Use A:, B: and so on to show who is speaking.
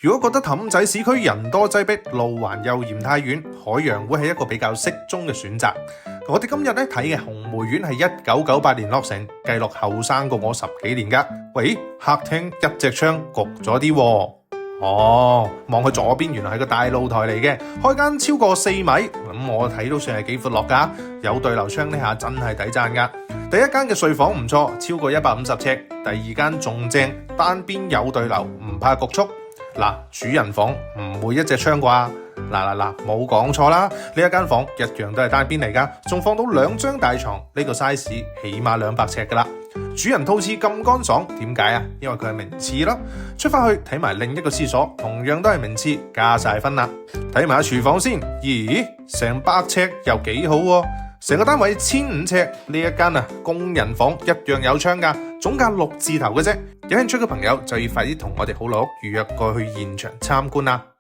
A: 如果覺得氹仔市區人多擠迫，路環又嫌太遠，海洋會係一個比較適中嘅選擇。我哋今日咧睇嘅紅梅苑係1998年落成，計落後生過我10幾年㗎。喂，客廳一隻窗焗咗啲喎。哦，望去左邊原來係個大露台嚟嘅，開間超過4米，我睇都算係幾闊落㗎。有對流窗呢下真係抵讚㗎。第一間嘅睡房唔錯，超過150尺。第二間仲正，單邊有對流，唔怕焗縮。主人房唔會一隻窗啩？冇講錯啦，呢一間房一樣都係單邊嚟㗎，仲放到2張大床，呢個 size 起碼200尺㗎啦。主人套廁咁乾爽，點解啊？因為佢係名廁咯。出翻去睇埋另一個廁所，同樣都係名廁，加晒分啦。睇埋廚房先，咦，成100尺又幾好喎。成個單位1500尺，呢一間工人房一樣有窗㗎，總價6字頭嘅啫。有興趣嘅朋友就要快啲同我哋好樂預約過去現場參觀啦。